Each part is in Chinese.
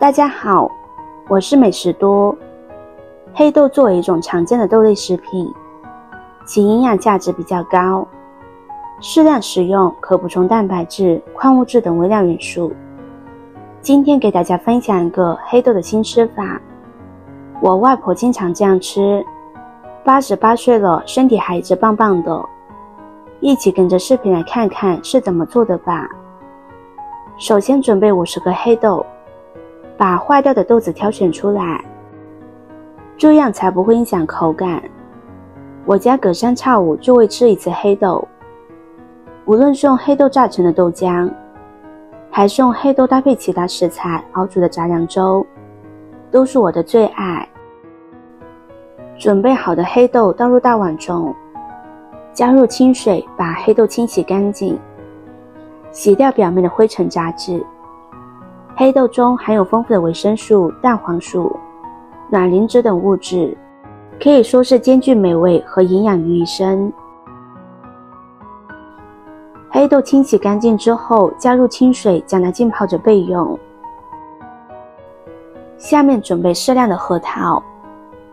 大家好，我是美食多。黑豆作为一种常见的豆类食品，其营养价值比较高，适量食用可补充蛋白质、矿物质等微量元素。今天给大家分享一个黑豆的新吃法，我外婆经常这样吃，88岁了，身体还一直棒棒的。一起跟着视频来看看是怎么做的吧。首先准备50个黑豆，把坏掉的豆子挑选出来，这样才不会影响口感。我家隔三差五就会吃一次黑豆，无论是用黑豆榨成的豆浆，还是用黑豆搭配其他食材熬煮的杂粮粥，都是我的最爱。准备好的黑豆倒入大碗中，加入清水，把黑豆清洗干净，洗掉表面的灰尘杂质。黑豆中含有丰富的维生素、蛋黄素、卵磷脂等物质，可以说是兼具美味和营养于一身。黑豆清洗干净之后，加入清水，将它浸泡着备用。下面准备适量的核桃，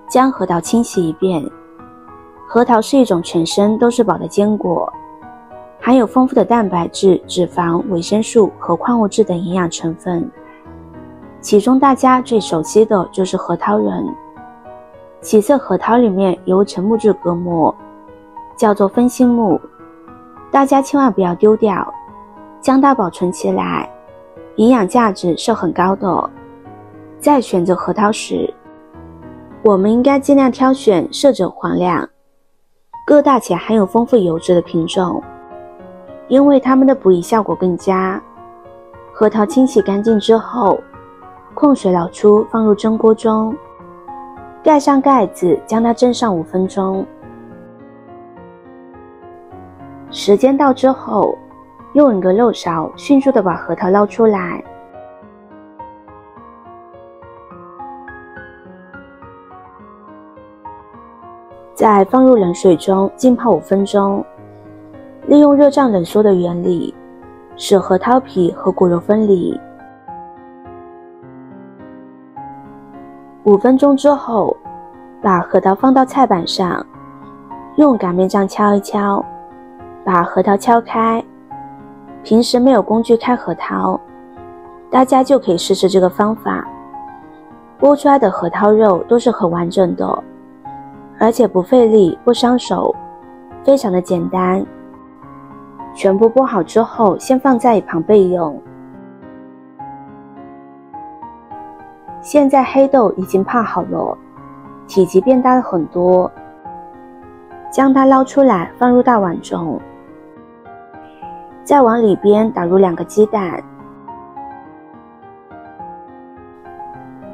将核桃清洗一遍。核桃是一种全身都是宝的坚果，含有丰富的蛋白质、脂肪、维生素和矿物质等营养成分，其中大家最熟悉的就是核桃仁。其次，核桃里面有一层木质隔膜，叫做分心木，大家千万不要丢掉，将它保存起来，营养价值是很高的。在选择核桃时，我们应该尽量挑选色泽黄亮、个大且含有丰富油脂的品种，因为它们的补益效果更佳。核桃清洗干净之后，控水捞出，放入蒸锅中，盖上盖子，将它蒸上5分钟。时间到之后，用一个漏勺迅速地把核桃捞出来。再放入冷水中浸泡5分钟，利用热胀冷缩的原理，使核桃皮和果肉分离。5分钟之后，把核桃放到菜板上，用擀面杖敲一敲，把核桃敲开。平时没有工具开核桃，大家就可以试试这个方法。剥出来的核桃肉都是很完整的，而且不费力不伤手，非常的简单。全部剥好之后，先放在一旁备用。现在黑豆已经泡好了，体积变大了很多，将它捞出来放入大碗中，再往里边打入2个鸡蛋，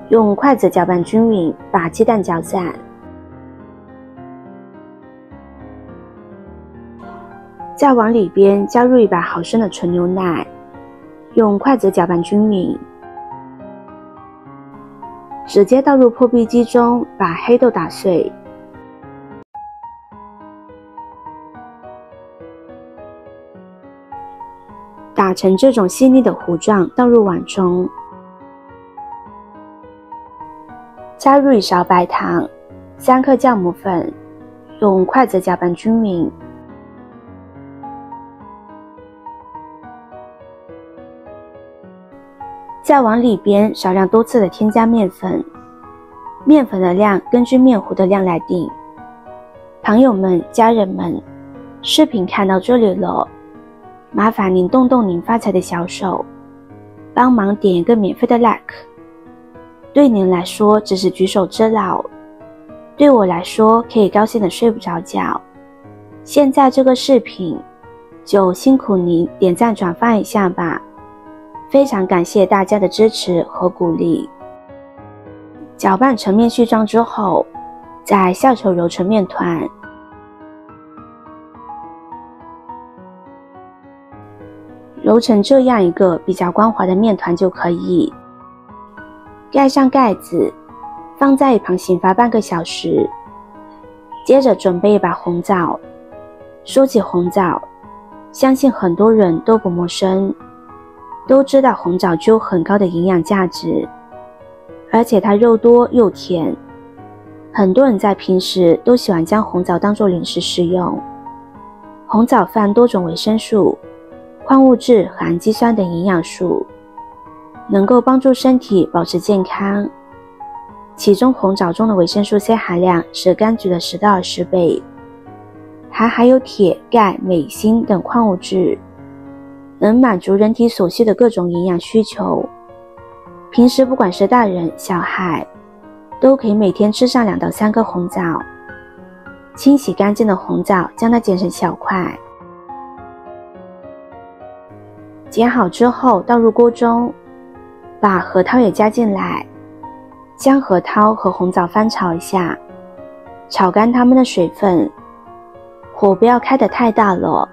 用筷子搅拌均匀，把鸡蛋搅散。再往里边加入100毫升的纯牛奶，用筷子搅拌均匀，直接倒入破壁机中，把黑豆打碎。打成这种细腻的糊状，倒入碗中，加入1勺白糖、3克酵母粉，用筷子搅拌均匀。再往里边少量多次的添加面粉，面粉的量根据面糊的量来定。朋友们、家人们，视频看到这里了，麻烦您动动您发财的小手，帮忙点一个免费的 like。 对您来说只是举手之劳，对我来说可以高兴的睡不着觉。现在这个视频就辛苦您点赞转发一下吧，非常感谢大家的支持和鼓励。搅拌成面絮状之后，再下手揉成面团。揉成这样一个比较光滑的面团就可以。盖上盖子，放在一旁醒发半个小时。接着准备一把红枣。说起红枣，相信很多人都不陌生，都知道红枣具有很高的营养价值，而且它肉多又甜。很多人在平时都喜欢将红枣当作零食食用。红枣富含多种维生素、矿物质和氨基酸等营养素，能够帮助身体保持健康。其中红枣中的维生素 C 含量是柑橘的10到20倍，还含有铁、钙、镁、锌等矿物质，能满足人体所需的各种营养需求。平时不管是大人小孩，都可以每天吃上2到3颗红枣。清洗干净的红枣，将它剪成小块，剪好之后倒入锅中，把核桃也加进来，将核桃和红枣翻炒一下，炒干它们的水分，火不要开得太大了，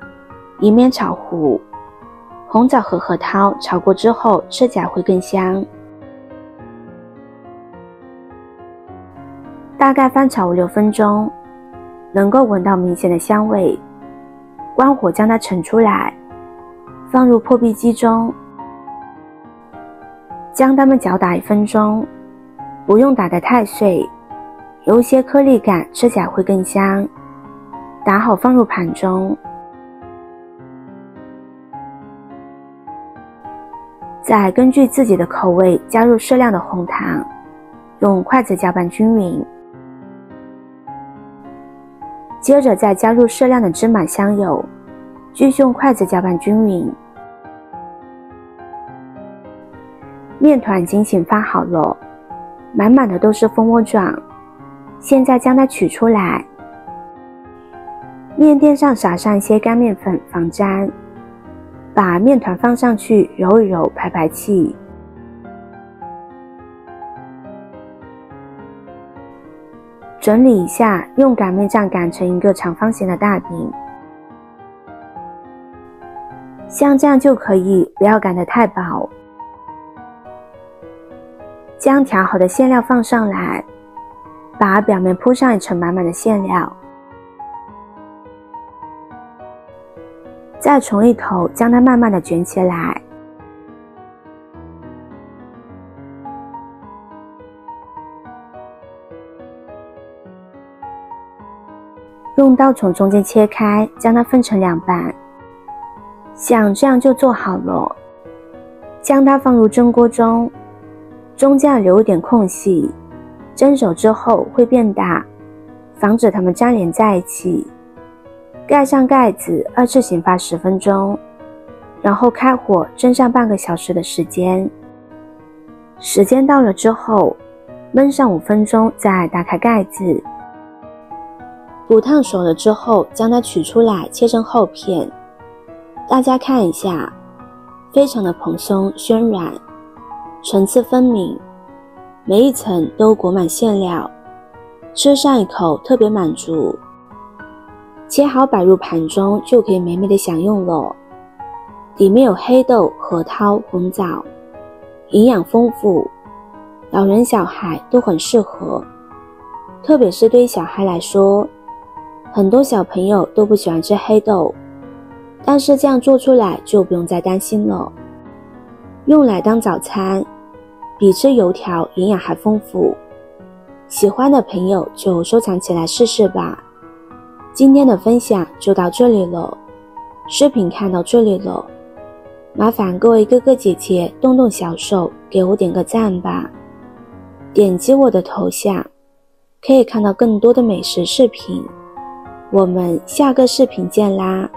以免炒糊。红枣和核桃炒过之后，吃起来会更香。大概翻炒5-6分钟，能够闻到明显的香味，关火将它盛出来，放入破壁机中，将它们搅打1分钟，不用打得太碎，有一些颗粒感，吃起来会更香。打好放入盘中，再根据自己的口味加入适量的红糖，用筷子搅拌均匀。接着再加入适量的芝麻香油，继续用筷子搅拌均匀。面团紧紧发好了，满满的都是蜂窝状。现在将它取出来，面垫上撒上一些干面粉防粘，把面团放上去揉一揉，排排气。整理一下，用擀面杖擀成一个长方形的大饼，像这样就可以，不要擀得太薄。将调好的馅料放上来，把表面铺上一层满满的馅料，再从一头将它慢慢的卷起来。用刀从中间切开，将它分成2半，像这样就做好了。将它放入蒸锅中，中间要留一点空隙，蒸熟之后会变大，防止它们粘连在一起。盖上盖子，2次醒发10分钟，然后开火蒸上半个小时的时间。时间到了之后，焖上5分钟，再打开盖子。补烫熟了之后，将它取出来切成厚片，大家看一下，非常的蓬松暄软，层次分明，每一层都裹满馅料，吃上一口特别满足。切好摆入盘中，就可以美美的享用了。里面有黑豆、核桃、红枣，营养丰富，老人小孩都很适合。特别是对于小孩来说，很多小朋友都不喜欢吃黑豆，但是这样做出来就不用再担心了。用来当早餐，比吃油条营养还丰富。喜欢的朋友就收藏起来试试吧。今天的分享就到这里了，视频看到这里了，麻烦各位哥哥姐姐动动小手给我点个赞吧。点击我的头像，可以看到更多的美食视频。我们下个视频见啦！